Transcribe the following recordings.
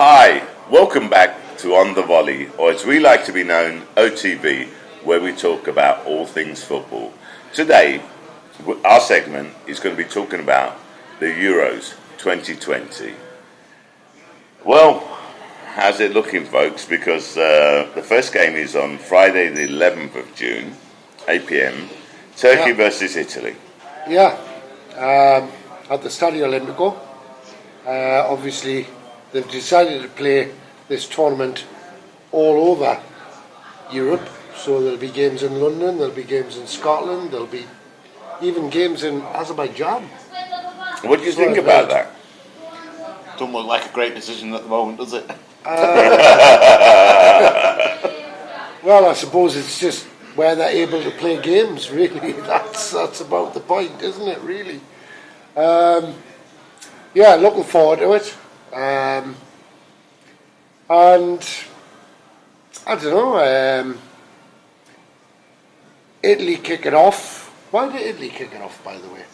Hi, welcome back to On the Volley, or as we like to be known, OTV, where we talk about all things football. Today, our segment is going to be talking about the Euros 2020. Well, how's it looking, folks? Because the first game is on Friday, the 11th of June, 8 p.m. Turkey versus Italy. Yeah, at the Stadio Olimpico. Obviously, they've decided to play this tournament all over Europe. So there'll be games in London, there'll be games in Scotland, there'll be even games in Azerbaijan. What do you think about that? Doesn't look like a great decision at the moment, does it? Well, I suppose it's just where they're able to play games, really. That's about the point, isn't it, really? Yeah, looking forward to it. And I don't know, Italy kick it off. Why did Italy kick it off, by the way?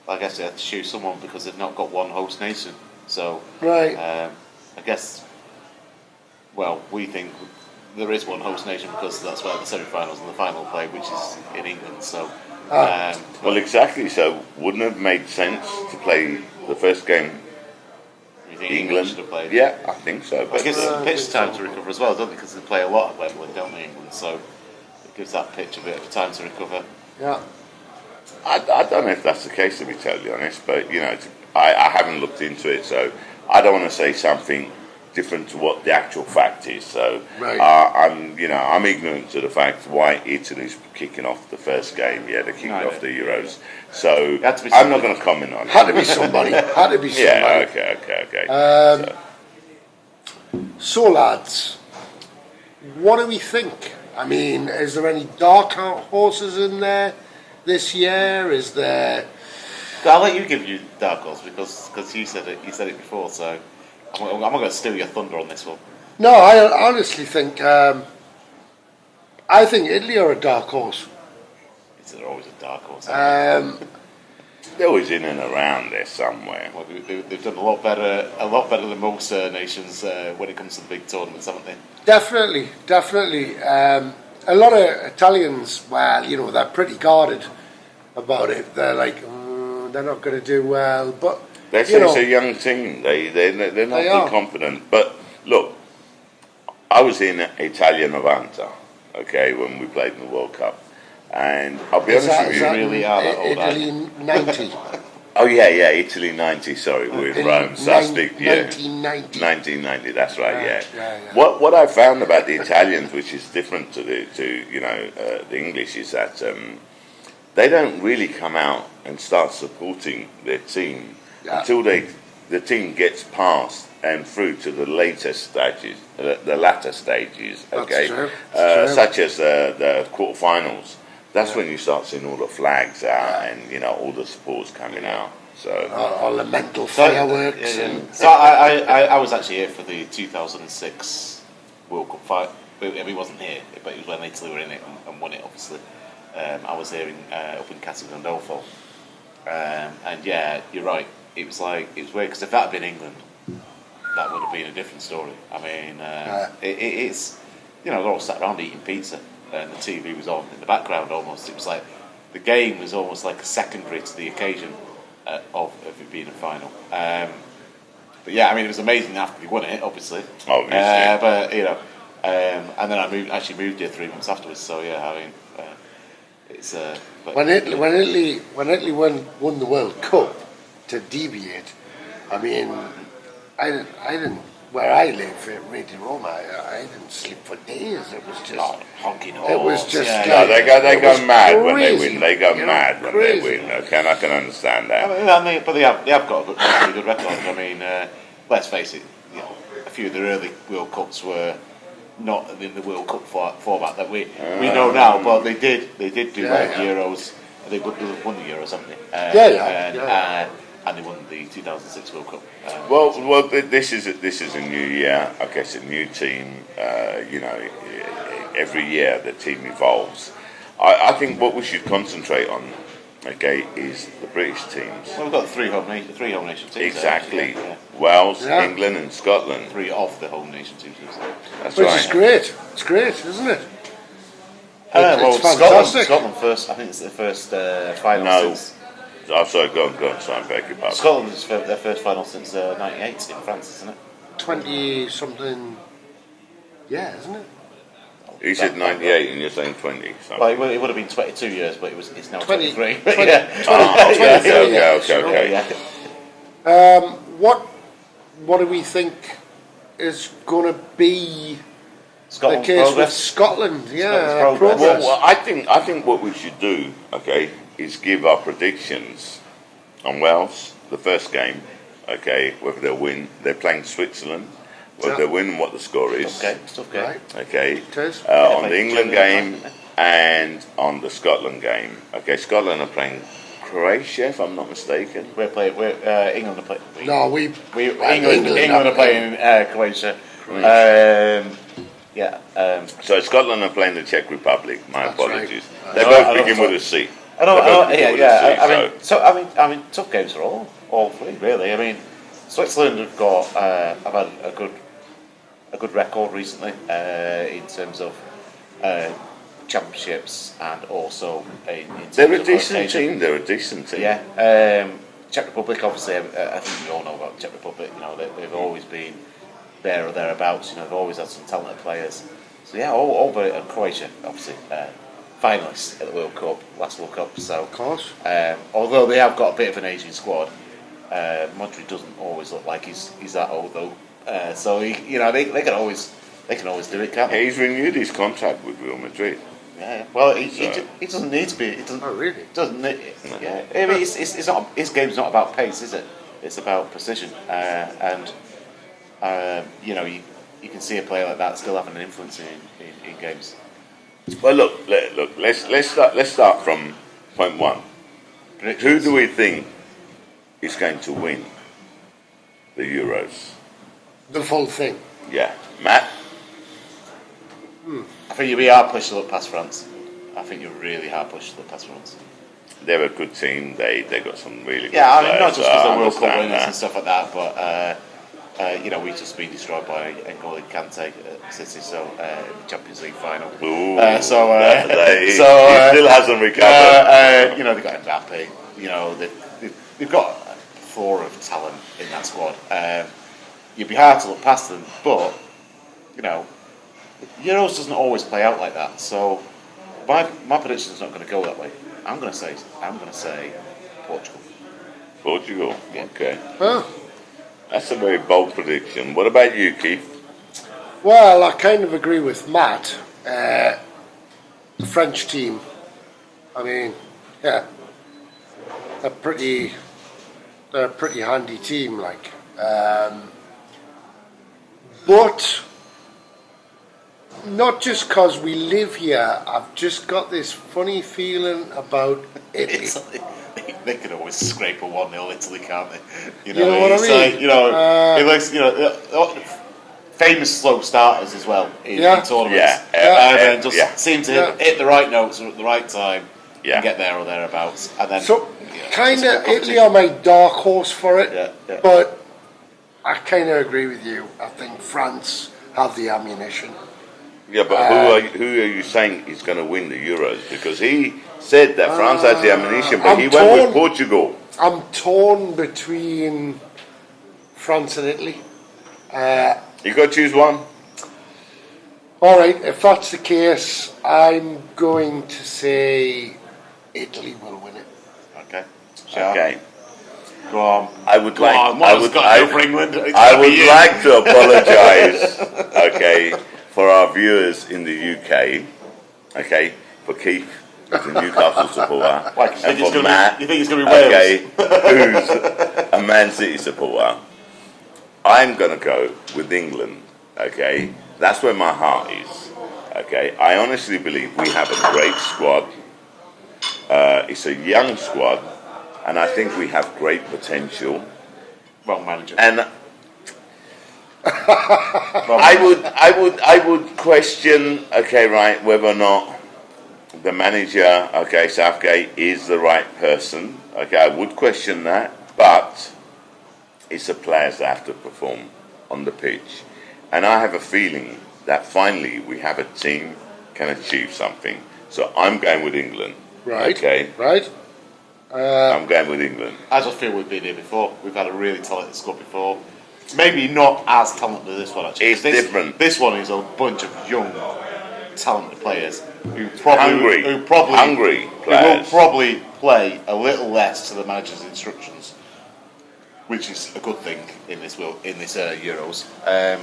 I guess they had to choose someone because they've not got one host nation. So, Right. I guess, well, we think there is one host nation because that's where the semi-finals and the final play, which is in England. So, Well, exactly. So, wouldn't it have made sense to play the first game? you think England should have played? Yeah, I think so. I But guess the pitch time to recover as well, don't they? Because they play a lot at Wembley, don't they, England? So it gives that pitch a bit of time to recover. Yeah. I don't know if that's the case, to be totally honest. But I haven't looked into it, so I don't want to say something different to what the actual fact is. So Right. I'm ignorant to the fact why Italy's kicking off the first game. Yeah, they're kicking off the Euros. So Had to be I'm not going to comment on it. Had to be somebody. Had to be somebody. Yeah. Okay. So, lads, what do we think? I mean, is there any dark horses in there this year? Is there? I'll let you give you dark horse because you said it. You said it before, so I'm not going to steal your thunder on this one. No, I honestly think I think Italy are a dark horse. They're always a dark horse. They're always in and around there somewhere. Well, they've done a lot better than most nations when it comes to the big tournaments, haven't they? Definitely. A lot of Italians, well, they're pretty guarded about it. They're like, they're not going to do well, but They say it's a young team. They're not too confident. But look, I was in Italia 90, okay, when we played in the World Cup, and I'll be honest with you, really are that old, Italy 90. Oh yeah, Italy 90. Sorry, we're in Rome. So I speak, 1990. 1990. That's right. Yeah. Yeah. What I found about the Italians, which is different to the English, is that they don't really come out and start supporting their team until the team gets past and through to the later stages, the latter stages. Okay, That's true. Such as the quarterfinals. That's when you start seeing all the flags out and all the supports coming out. So All the mental fireworks. So I was actually here for the 2006 World Cup fight. He wasn't here, but it was when Italy were in it and won it, obviously. I was here up in Castel Gandolfo. And yeah, you're right. It was weird because if that had been England, that would have been a different story. I mean, it's they're all sat around eating pizza, and the TV was on in the background almost. It was like the game was almost like a secondary to the occasion of it being a final. But yeah, I mean, it was amazing after we won it, obviously. But and then I moved here 3 months afterwards. So yeah, I mean, it's When Italy won the World Cup, to deviate, I mean, I didn't. Where I live in Radio Roma, I didn't sleep for days. It was just honking. It was just. they go mad when they crazy. win. They go mad when they win. Okay, I can understand that. I mean, but they have got a really good record. I mean, let's face it. A few of the early World Cups were not in the World Cup format that we know now, but they did do well in Euros. They won the Euros, haven't they? And they won the 2006 World Cup. Well, this is a new year. I guess a new team. Every year the team evolves. I think what we should concentrate on okay, is the British teams. Well, we've got three home nation teams. Exactly. Yeah. Wales, Yeah. England, and Scotland. Three of the home nation teams. That's Which right. is great. It's great, isn't it? Well, It's fantastic. Scotland first. I think it's the first final No. since. Oh, sorry, go on, sorry, I beg your pardon. Scotland is their first final since '98 in France, isn't it? 20 something. Yeah, isn't it? He said 98 and you're saying 20. So. Well, it would have been 22 years, but it's now 20 23. 20 yeah. Okay. Yeah. What do we think is going to be the Scotland's case with progress. Scotland? Yeah, Scotland's progress. progress. Well, I think what we should do, okay, is give our predictions on Wales, the first game, okay, whether they'll win. They're playing Switzerland, whether Yeah. they'll win and what the score is. Okay, it's okay. Right. Okay, It is. on like the England Germany, game and on the Scotland game. Okay, Scotland are playing Croatia, if I'm not mistaken. England are playing. No, England are playing Croatia. So Scotland are playing the Czech Republic. My That's apologies. right. They I both know, begin with a C. I know, They both begin with a C, I mean, tough games for all three, really. I mean, Switzerland have had a good record recently in terms of championships and also in terms They're a of decent rotation. team. They're a decent team. Yeah. Czech Republic, obviously, I think we all know about Czech Republic. You know, they've always been there or thereabouts. You know, they've always had some talented players. So yeah, all very Croatia, obviously, finalists at the World Cup, last World Cup. So Of course. although they have got a bit of an aging squad, Modric doesn't always look like he's that old though. So they can always do it, can't they? He's renewed his contract with Real Madrid. Yeah. Well, he doesn't need to be. He doesn't. Oh, really? Doesn't need, yeah. I mean, it's not. His game's not about pace, is it? It's about precision. You can see a player like that still having an influence in games. Well, look. Let's start from point one. Who do we think is going to win the Euros? The full thing. Yeah, Matt. I think you'll be hard pushed to look past France. I think you're really hard pushed to look past France. They're a good team. They got some really. Yeah, I good mean, not players, just because so I they're World Cup understand winners that. and stuff like that, but we've just been destroyed by N'Golo Kante at City, so Champions League final. Ooh, he he still hasn't recovered. They've got Mbappe. You know, they've got a floor of talent in that squad. You'd be hard to look past them, but you know, Euros doesn't always play out like that. So my prediction is not going to go that way. I'm going to say Portugal. Portugal. Yeah. Okay, Oh. that's a very bold prediction. What about you, Keith? Well, I kind of agree with Matt. The French team, I mean, yeah, they're a pretty handy team, like. But not just because we live here, I've just got this funny feeling about Italy. It's like, they could always scrape a 1-0 Italy, can't they? You know what I it's mean? like, it looks, famous slow starters as well in tournaments. And just seem to hit the right notes at the right time and get there or thereabouts. And then, So, kind of, Italy are my dark horse for it, Yeah. but I kind of agree with you. I think France have the ammunition. Yeah, but who are you saying is going to win the Euros? Because he said that France has the ammunition, but he went with Portugal. I'm torn between France and Italy. You got to choose one. All right, if that's the case, I'm going to say Italy will win it. okay. Okay. Go on. I would like. I would like to apologise. Okay, for our viewers in the UK. Okay, for Keith, who's a Newcastle supporter, Why, and for Matt, you think it's going to be Wales? okay, who's a Man City supporter. I'm going to go with England. Okay, that's where my heart is. Okay, I honestly believe we have a great squad. It's a young squad. And I think we have great potential. Wrong manager. And I would question, okay, right, whether or not the manager, okay, Southgate is the right person. Okay, I would question that, but it's the players that have to perform on the pitch. And I have a feeling that finally we have a team can achieve something. So I'm going with England. Right. Okay. Right. I'm going with England. I just feel we've been here before. We've had a really talented squad before. Maybe not as talented as this one, actually. It's different. This one is a bunch of young, talented players who Hungry players. will probably play a little less to the manager's instructions, which is a good thing in this Euros. Yeah,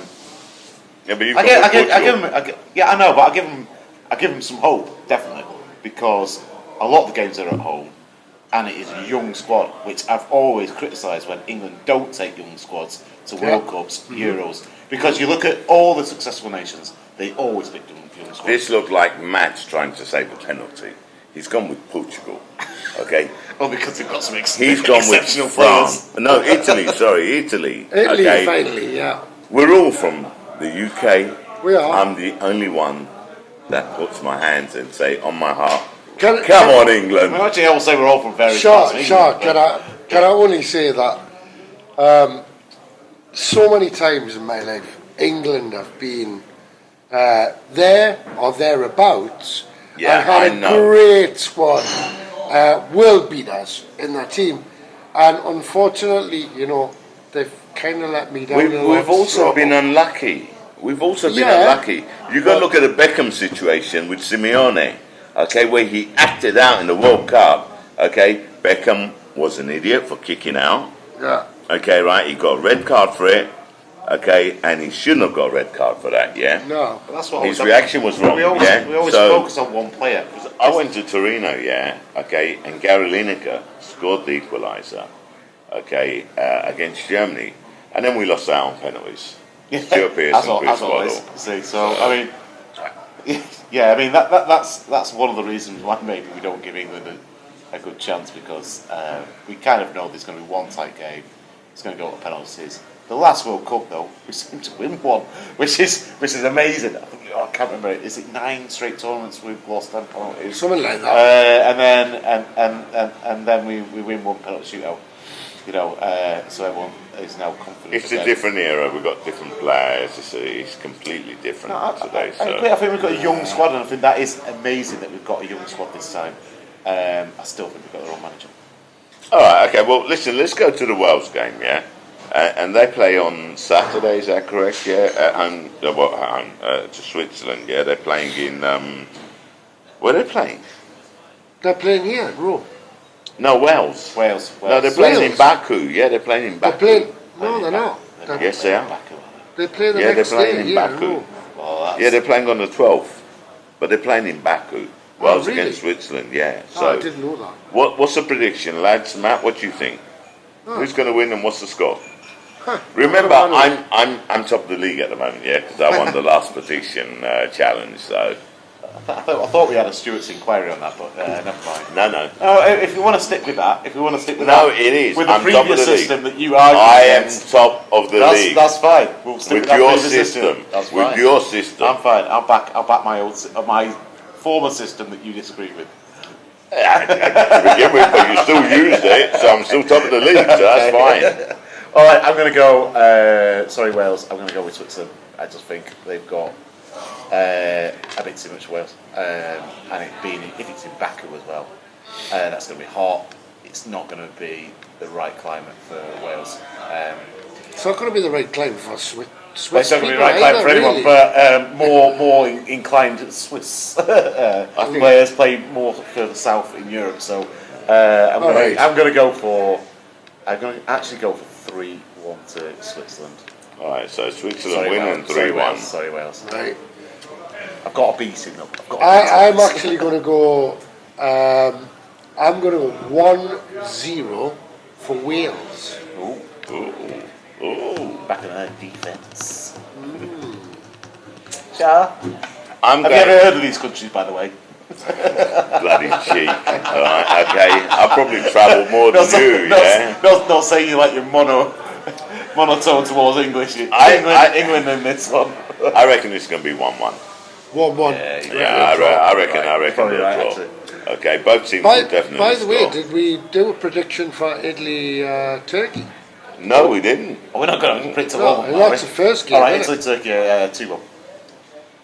but you've I got give them. Yeah, I know, but I give them some hope, definitely, because a lot of the games are at home, and it is a young squad, which I've always criticised when England don't take young squads to World Cups, Euros, because you look at all the successful nations, they always pick young squads. This looked like Matt's trying to save a penalty. He's gone with Portugal. Okay. Well, because they've got some He's gone with exceptional France. players. No, Italy. Sorry, Italy. Italy, Okay. finally, yeah. We're all from the UK. We are. I'm the only one that puts my hands and say on my heart, Come on, I England. mean, actually, I will say we're all from various parts of England. Can I only say that so many times in my life, England have been there or thereabouts Yeah, and had I a know. great squad, world beaters in their team. And unfortunately, they've kind of let me down. We've also been unlucky. We've also been Yeah. unlucky. You've got to look at the Beckham situation with Simeone, okay, where he acted out in the World Cup. Okay, Beckham was an idiot for kicking out. Yeah. Okay, right, he got a red card for it. Okay, and he shouldn't have got a red card for that, yeah? No. But that's what His reaction was wrong, we always yeah? focus on one player. I went to Torino, yeah, okay, and Gary Lineker scored the equaliser, okay, against Germany, and then we lost out on penalties. Stuart Pearson, as Chris always. Waddle. See, so I mean, yeah, I mean that's one of the reasons why maybe we don't give England a good chance, because we kind of know there's going to be one tight game. It's going to go to penalties. The last World Cup, though, we seem to win one, which is amazing. I think I can't remember. Is it 9 straight tournaments we've lost 10 penalties? Something like that. And then we win one penalty shootout. So everyone is now confident. It's a different era, we've got different players, it's completely different today. I agree. I think we've got a young squad, and I think that is amazing that we've got a young squad this time. I still think we've got the wrong manager. Alright, okay, well listen, let's go to the Wales game, yeah? And they play on Saturday, is that correct? Yeah, at home, to Switzerland, yeah? They're playing in, where are they playing? They're playing here in Rome. No, Wales. Wales. No, they're playing in Wales. Baku, yeah, they're playing in They're Baku. playing. No, they're not. Yes, they are. They play the Yeah, next they're playing day in here in Baku. Rome. Well, Yeah, they're playing on the 12th, but they're playing in Baku. Wales really? against Switzerland, yeah. Oh, So, I didn't know that. what's the prediction, lads? Matt, what do you think? Who's going to win and what's the score? Huh. Remember, I don't know. I'm top of the league at the moment, yeah, because I won the last prediction challenge. So I thought we had a Stewart's inquiry on that, but never mind. no. Oh, if you want to stick with that, No, it is. with the I'm top of previous the league. system that you are, I am top of the league. That's fine. We'll stick With that your previous system. That's With fine. your system. I'm fine. I'll back my former system that you disagree with. To begin with, but you still used it, so I'm still top of the league, so that's fine. All right, I'm going to go. Sorry, Wales. I'm going to go with Switzerland. I just think they've got a bit too much Wales, and if it's in Baku as well, that's going to be hot. It's not going to be the right climate for Wales. It's not going to be the right climate for Swiss. Well, it's not going to be the right people climate for either, anyone, really. but more inclined Swiss players play more further south in Europe. So I'm going to actually go for 3-1 to Switzerland. Alright, so Switzerland winning 3-1. Sorry, Wales. Right. I've got to beat him. I'm actually going to go. I'm going to go 1-0 for Wales. Ooh. Back in our defence. Sure. I'm Have you ever heard of these countries, by the way? bloody cheek. Alright, okay. I probably travel more than you, yeah? Not saying you like your monotone towards English. I- England in this one. I reckon it's going to be 1-1. 1-1. I reckon Probably they'll right, draw. actually. Okay, both teams will definitely By the way, score. did we do a prediction for Italy Turkey? No, we didn't. Oh, we're not going to predict a No, one. and that's the first game, All right, isn't Italy, Turkey, 2-1.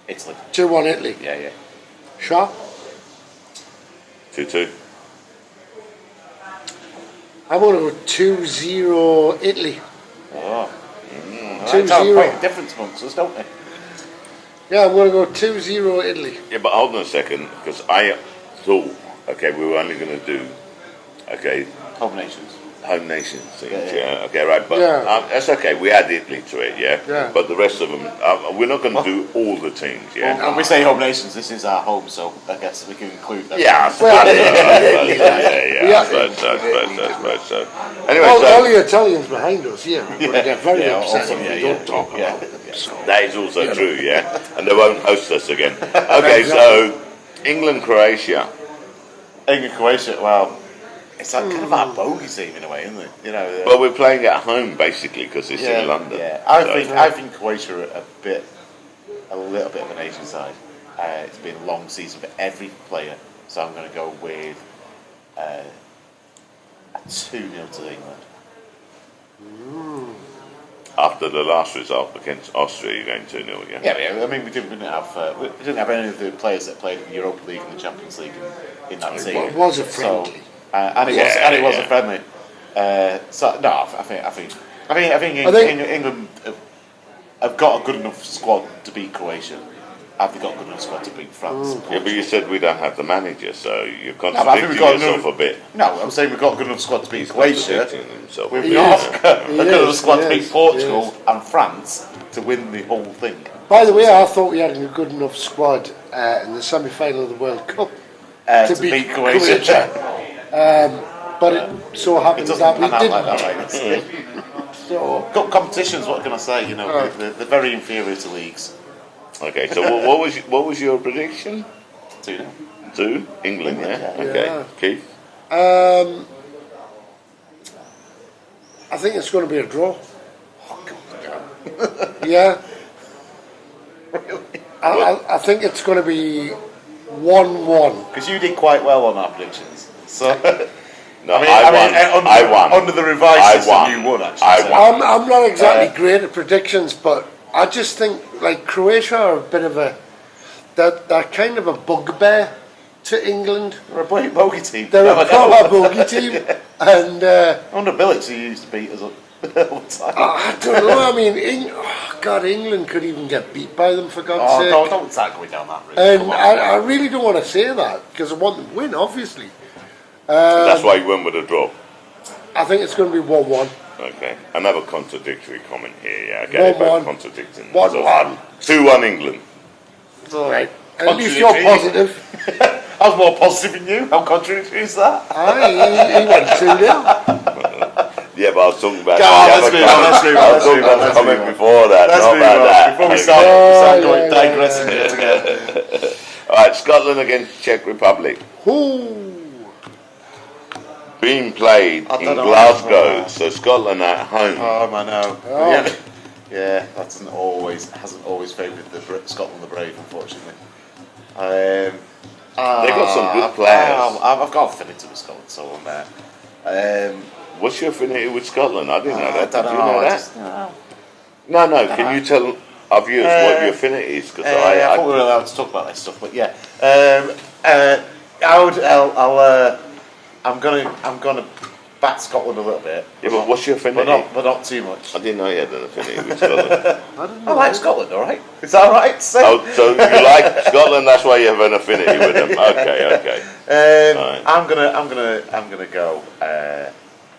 Italy. 2-1 Italy. Yeah. Sharp. 2-2. I'm going to go 2-0 Italy. Oh. 2-0. Quite a difference amongst us, don't we? Yeah, I'm going to go 2-0 Italy. Yeah, but hold on a second, because I thought, okay, we were only going to do, okay, Home nations. home nations things, Yeah. okay, right, but Yeah. that's okay, we add Italy to it, Yeah. but the rest of them, we're not going to do all the teams, Well, when we say home nations, this is our home, so I guess we can include that. Yeah, I suppose so. Anyway, All so the Italians behind us, we're going to get very upset also, if we yeah, don't talk yeah. about them. So. that is also true, and they won't host us again. Okay, so England, Croatia. England, Croatia, well, it's like kind of our bogey team in a way, isn't it? You know, But we're playing at home basically because it's in London. Yeah, So- I think Croatia are a little bit of an Asian side. It's been a long season for every player, so I'm going to go with a 2-0 to England. After the last result against Austria, you're going 2-0, yeah? Yeah, I mean, we didn't have any of the players that played in the Europa League and the Champions League in that team. It was a friendly. So, and it was a friendly. So no, I think England have got a good enough squad to beat Croatia. Have they got a good enough squad to beat France? Yeah, but you said we don't have the manager, so you're but I think contradicting we've got yourself a bit. No, I'm saying we've got a good enough squad to beat Croatia. Contradicting himself. We've He not is. got a good enough squad to Yes, beat Portugal yes. and France to win the whole thing. By the way, I thought we had a good enough squad in the semi-final of the World Cup To beat Croatia. but it so It happens doesn't that we pan out didn't. like that, right? It's- So, Got competitions, what can I say? You know, they're very inferior to leagues. Okay, so what was your prediction? 2-0. 2? England, yeah? Yeah. Okay. Yeah. Keith? I think it's going to be a draw. Yeah. I think it's going to be 1-1. Because you did quite well on our predictions. So, No, I won. Under the revised I system, won. you won, actually. I so- won. I'm not exactly great at predictions, but I just think like Croatia are a bit of they're kind of a bugbear to England. We're a bogey team. They're No, a proper bogey team, and Under Billets, who used to beat us all the time. I don't know. I mean, God, England could even get beat by them for God's sake. Don't start going down that route. And Come on. I really don't want to say that because I want them to win, obviously. That's why you went with a draw. I think it's going to be 1-1. Okay. Another contradictory comment here, yeah. Okay, 1-1. both contradicting. 1-1. 2-1 England. It's all right. At least you're positive. I was more positive than you. How contradictory is that? He went 2-0. Yeah, but I was talking about Go on, let's move on, let's move on, I was let's talking move on, about the let's comment move on. before that, Let's not move about on. that. Before we Okay. start Yeah, going yeah, digressing yeah, it again. Alright, Scotland against Czech Republic. Ooh. Being played I in don't know. Glasgow, so Scotland at home. Oh, I know. Oh. Yeah, that hasn't always favoured Scotland the Brave, unfortunately. They've got some good players. I've got affinity with Scotland, so I'm there. What's your affinity with Scotland? I didn't know that. I don't Did you know. know I that? just, you know. No. Can you tell our viewers what your affinity is? Because I thought we were allowed to talk about this stuff, but yeah. I'm gonna back Scotland a little bit, yeah, but what's your affinity? but not too much. I didn't know you had an affinity with Scotland. I like Scotland, all right. Is that all right to say? Oh, so you like Scotland? That's why you have an affinity with them. Okay. Right. I'm gonna go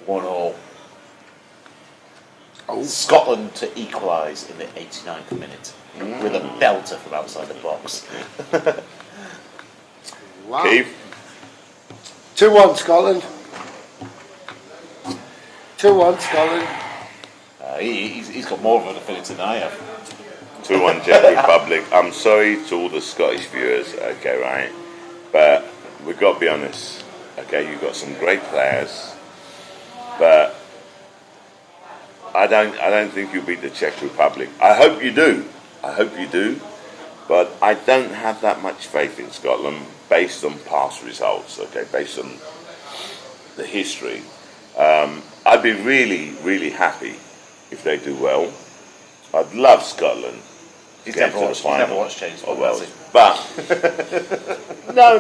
1-1. Scotland to equalise in the 89th minute with a belter from outside the box. Wow. Keith, 2-1 Scotland. 2-1 Scotland. He's got more of an affinity than I have. 2-1 Czech Republic. I'm sorry to all the Scottish viewers. Okay, right, but we've got to be honest. Okay, you've got some great players, but I don't think you'll beat the Czech Republic. I hope you do, but I don't have that much faith in Scotland based on past results. Okay, based on the history. I'd be really, really happy if they do well. I'd love Scotland. He's Get never to the watched final James of Bond, has Wales. he? But no,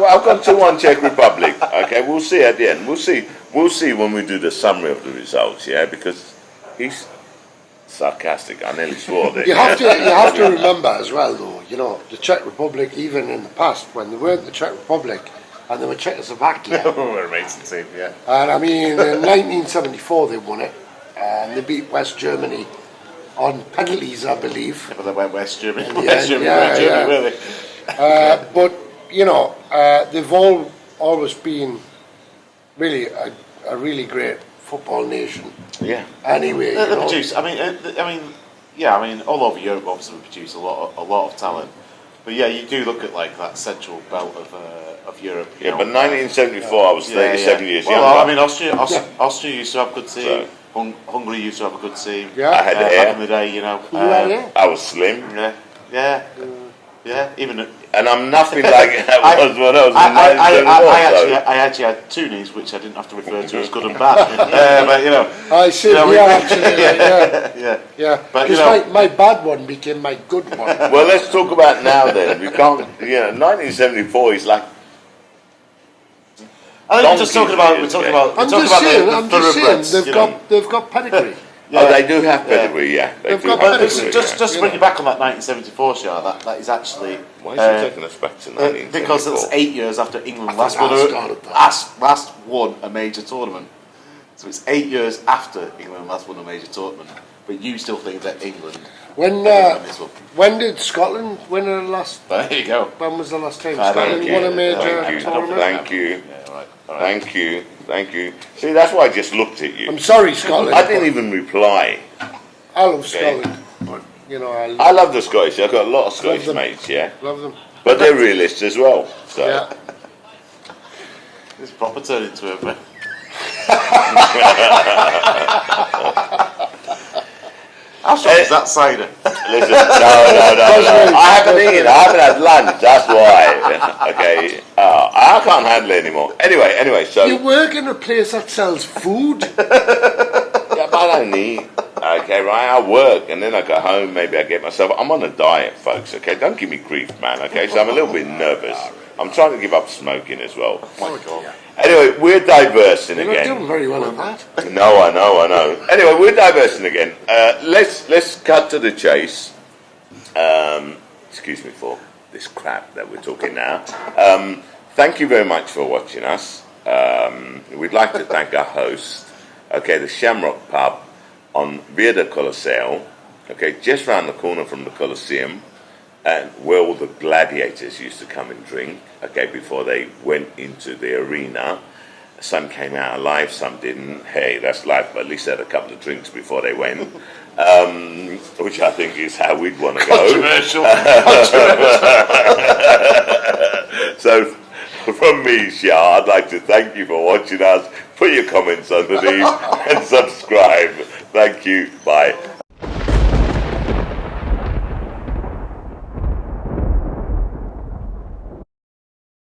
I've gone 2-1 Czech Republic. Okay, we'll see at the end. We'll see when we do the summary of the results. Yeah, because he's sarcastic. I nearly swore there. You have to remember as well, though. You know, the Czech Republic, even in the past, when they weren't the Czech Republic and they were Czechoslovakia, We're an amazing team, yeah. and I mean, in 1974 they won it, and they beat West Germany on penalties, I believe. Yeah, but they went West Germany. In the West end, Germany, yeah, West Germany, yeah. really. But you know, they've always been really a really great football nation. Yeah. Anyway, They you know, produce. I mean, all over Europe, obviously, we produce a lot of talent. But yeah, you do look at like that central belt of Europe. You Yeah, know. but 1974, I was 37 years well, younger. I mean, Austria used to have a good team. Hungary used to have a good team. Yeah. I had hair. Back in the day, you know. you had it. I was slim, Yeah. Even and I'm nothing like I was when I was in 1974. I actually had two knees, which I didn't have to refer to as good and bad. But you know, I see. you know, Yeah, actually, yeah. But Because you know, my bad one became my good one. Well, let's talk about now then. We can't, 1974 is like. I think we're just talking about. I'm just saying they've got pedigree. Oh, they do have pedigree, yeah. They They've do got have But pedigree. pedigree, just to bring you back on that 1974 show, that is actually Why is he taking us back to 1974? because it's 8 years after England last I won started that. last won a major tournament. So it's 8 years after England last won a major tournament. But you still think that England When won this one? when did Scotland win the last? There you go. When was the last time I don't Scotland know. won a major Thank you. tournament? Thank you. Yeah, all right. Thank you. See, that's why I just looked at you. I'm sorry, Scotland. I didn't even reply. I love Scotland, but you know I love the Scottish. I've got a lot of Scottish them. mates, yeah. love them. But they're realists as well. So. Yeah. It's proper turned into a. How strong is that cider? Listen, no. I haven't had lunch, that's why. Okay. I can't handle it anymore. Anyway, so. You work in a place that sells food. Yeah, but I don't eat. Okay, right? I work and then I go home, maybe I get myself. I'm on a diet, folks, okay? Don't give me grief, man, okay? So I'm a little bit nervous. I'm trying to give up smoking as well. Oh my God. Anyway, we're diversing You're not again. doing very well at that. No, I know. Anyway, we're diversing again. Let's cut to the chase. Excuse me for this crap that we're talking now. Thank you very much for watching us. We'd like to thank our host, okay, the Shamrock Pub on Via del Colosseo, okay, just round the corner from the Colosseum, and where all the gladiators used to come and drink, okay, before they went into the arena. Some came out alive, some didn't. Hey, that's life, but at least they had a couple of drinks before they went, which I think is how we'd want to go. Controversial. So, from me, Shah, I'd like to thank you for watching us. Put your comments underneath and subscribe. Thank you. Bye.